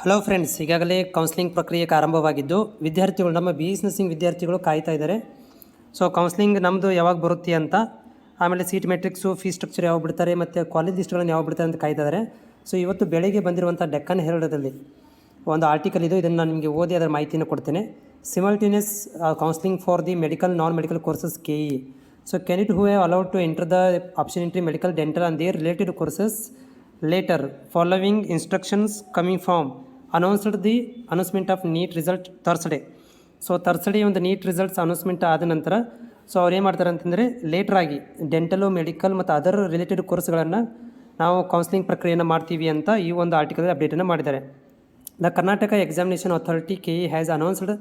Hello friends, ಈಗಾಗಲೇ counselling ಪ್ರಕ್ರಿಯೆ ಆರಂಭವಾಗಿದ್ದು ವಿದ್ಯಾರ್ಥಿಗಳು ನಮ್ಮ ಬಿ ಎಸ್ ನರ್ಸಿಂಗ್ ವಿದ್ಯಾರ್ಥಿಗಳು ಕಾಯ್ತಾ ಇದ್ದಾರೆ. ಸೊ ಕೌನ್ಸ್ಲಿಂಗ್ ನಮ್ಮದು ಯಾವಾಗ ಬರುತ್ತೆ ಅಂತ, ಆಮೇಲೆ ಸೀಟ್ ಮೆಟ್ರಿಕ್ಸು, ಫೀಸ್ ಸ್ಟ್ರಕ್ಚರ್ ಯಾವಾಗ ಬಿಡ್ತಾರೆ ಮತ್ತು ಕಾಲೇಜ್ ಲಿಸ್ಟ್ಗಳನ್ನು ಯಾವಾಗ ಬಿಡ್ತಾರೆ ಅಂತ ಕಾಯ್ತಾ ಇದ್ದಾರೆ. ಸೊ ಇವತ್ತು ಬೆಳಗ್ಗೆ ಬಂದಿರುವಂಥ ಡೆಕ್ಕನ್ ಹೆರಲ್ಡಲ್ಲಿ ಒಂದು ಆರ್ಟಿಕಲ್ ಇದು, ಇದನ್ನು ನಾನು ನಿಮಗೆ ಓದಿ ಅದರ ಮಾಹಿತಿಯನ್ನು ಕೊಡ್ತೇನೆ. Simultaneous counselling for the medical non medical courses KE. So candidate who have allowed to enter the option entry medical dental and their related courses later following instructions coming from announced the announcement of NEET result Thursday. So Thursday ಒಂದು neat results announcement ಆದ ನಂತರ so ಅವ್ರು ಏನು ಮಾಡ್ತಾರೆ ಅಂತಂದರೆ ಲೇಟ್ರಾಗಿ ಡೆಂಟಲು, medical ಮತ್ತು other related ಕೋರ್ಸ್ಗಳನ್ನು ನಾವು ಕೌನ್ಸ್ಲಿಂಗ್ ಪ್ರಕ್ರಿಯೆಯನ್ನು ಮಾಡ್ತೀವಿ ಅಂತ ಈ ಒಂದು ಆರ್ಟಿಕಲ್ ಅಪ್ಡೇಟನ್ನು ಮಾಡಿದ್ದಾರೆ. The Karnataka examination authority KE has announced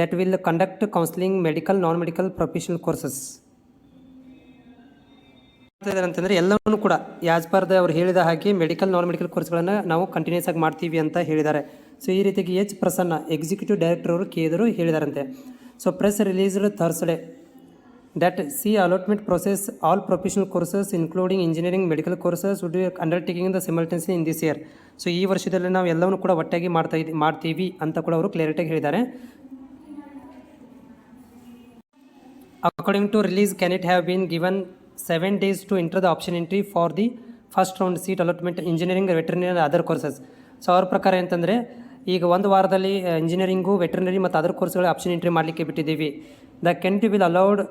that will conduct counselling medical non medical professional courses ಅಂತಂದರೆ ಎಲ್ಲವನ್ನೂ ಕೂಡ ಆ್ಯಸ್ ಪರ್ ಅವ್ರು ಹೇಳಿದ ಹಾಗೆ ಮೆಡಿಕಲ್ ನಾನ್ ಮೆಡಿಕಲ್ ಕೋರ್ಸ್ಗಳನ್ನು ನಾವು ಕಂಟಿನ್ಯೂಸ್ ಆಗಿ ಮಾಡ್ತೀವಿ ಅಂತ ಹೇಳಿದ್ದಾರೆ. ಸೊ ಈ ರೀತಿಯಾಗಿ H. ಪ್ರಸನ್ನ ಎಕ್ಸಿಕ್ಯೂಟಿವ್ ಡೈರೆಕ್ಟರ್ ಅವರು KEದರು ಹೇಳಿದಾರಂತೆ. So press released Thursday that C allotment process all professional courses including engineering medical courses would be undertaking the simultaneously in this year. So ಈ ವರ್ಷದಲ್ಲಿ ನಾವು ಎಲ್ಲವನ್ನೂ ಕೂಡ ಒಟ್ಟಾಗಿ ಮಾಡ್ತೀವಿ ಅಂತ ಕೂಡ ಅವರು ಕ್ಲಿಯರಿಟಿಯಾಗಿ ಹೇಳಿದ್ದಾರೆ. According to release candidate have been given 7 days to enter the option entry for the first round seat allotment engineering, veterinary and other courses. So ಅವ್ರ ಪ್ರಕಾರ ಅಂತಂದರೆ ಈಗ ಒಂದು ವಾರದಲ್ಲಿ ಇಂಜಿನಿಯರಿಂಗು, ವೆಟರ್ನರಿ ಮತ್ತು ಅದರ್ ಕೋರ್ಸ್ಗಳ ಆಪ್ಷನ್ ಎಂಟ್ರಿ ಮಾಡಲಿಕ್ಕೆ ಬಿಟ್ಟಿದ್ದೀವಿ. The candidate will allowed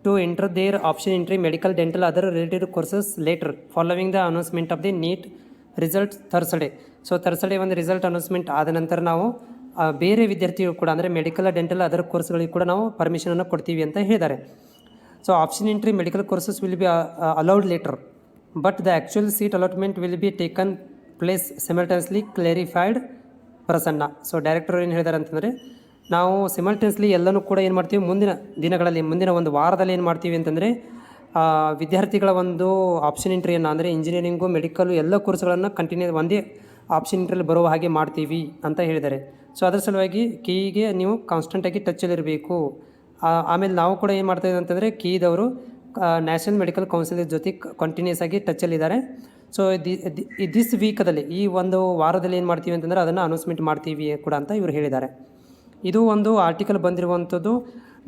to enter their option entry medical, dental, other related courses later following the announcement of the NEET result Thursday. So Thursday ಒಂದು ರಿಸಲ್ಟ್ ಅನೌನ್ಸ್ಮೆಂಟ್ ಆದ ನಂತರ ನಾವು ಬೇರೆ ವಿದ್ಯಾರ್ಥಿಗಳು ಕೂಡ ಅಂದರೆ ಮೆಡಿಕಲ್, ಡೆಂಟಲ್, ಅದರ್ ಕೋರ್ಸ್ಗಳಿಗೆ ಕೂಡ ನಾವು ಪರ್ಮಿಷನನ್ನು ಕೊಡ್ತೀವಿ ಅಂತ ಹೇಳಿದ್ದಾರೆ. So option entry medical courses will be allowed later, but the actual seat allotment will be taken place simultaneously, clarified Prasanna. So director ಏನು ಹೇಳಿದ್ದಾರೆ ಅಂತಂದರೆ, ನಾವು ಸಿಮಲ್ಟೇನಿಯಸ್ಲಿ ಎಲ್ಲನೂ ಕೂಡ ಏನು ಮಾಡ್ತೀವಿ, ಮುಂದಿನ ದಿನಗಳಲ್ಲಿ, ಮುಂದಿನ ಒಂದು ವಾರದಲ್ಲಿ ಏನು ಮಾಡ್ತೀವಿ ಅಂತಂದರೆ ವಿದ್ಯಾರ್ಥಿಗಳ ಒಂದು ಆಪ್ಷನ್ ಎಂಟ್ರಿಯನ್ನು ಅಂದರೆ ಇಂಜಿನಿಯರಿಂಗು, ಮೆಡಿಕಲ್ಲು ಎಲ್ಲ ಕೋರ್ಸ್ಗಳನ್ನು ಕಂಟಿನ್ಯೂ ಒಂದೇ ಆಪ್ಷನ್ ಎಂಟ್ರಿಯಲ್ಲಿ ಬರುವ ಹಾಗೆ ಮಾಡ್ತೀವಿ ಅಂತ ಹೇಳಿದ್ದಾರೆ. ಸೊ ಅದರ ಸಲುವಾಗಿ KEಗೆ ನೀವು ಕಾನ್ಸ್ಟೆಂಟಾಗಿ ಟಚ್ಚಲ್ಲಿರಬೇಕು. ಆಮೇಲೆ ನಾವು ಕೂಡ ಏನು ಮಾಡ್ತಾಯಿದ್ದೀವಿ ಅಂತಂದರೆ KEದವರು ನ್ಯಾಷನಲ್ ಮೆಡಿಕಲ್ ಕೌನ್ಸಿಲ್ ಜೊತೆ ಕಂಟಿನ್ಯೂಸ್ ಆಗಿ ಟಚ್ಚಲ್ಲಿದ್ದಾರೆ. ಸೊ ದಿಸ್ ವೀಕದಲ್ಲಿ, ಈ ಒಂದು ವಾರದಲ್ಲಿ ಏನು ಮಾಡ್ತೀವಿ ಅಂತಂದರೆ ಅದನ್ನು ಅನೌನ್ಸ್ಮೆಂಟ್ ಮಾಡ್ತೀವಿ ಕೂಡ ಅಂತ ಇವರು ಹೇಳಿದ್ದಾರೆ. ಇದು ಒಂದು ಆರ್ಟಿಕಲ್ ಬಂದಿರುವಂಥದ್ದು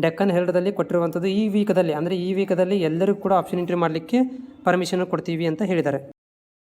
ಡೆಕ್ಕನ್ ಹೆರಲ್ಡಲ್ಲಿ ಕೊಟ್ಟಿರುವಂಥದ್ದು. ಈ ವೀಕದಲ್ಲಿ ಅಂದರೆ ಈ ವೀಕದಲ್ಲಿ ಎಲ್ಲರಿಗೂ ಕೂಡ ಆಪ್ಷನ್ ಎಂಟ್ರಿ ಮಾಡಲಿಕ್ಕೆ ಪರ್ಮಿಷನ್ ಕೊಡ್ತೀವಿ ಅಂತ ಹೇಳಿದ್ದಾರೆ.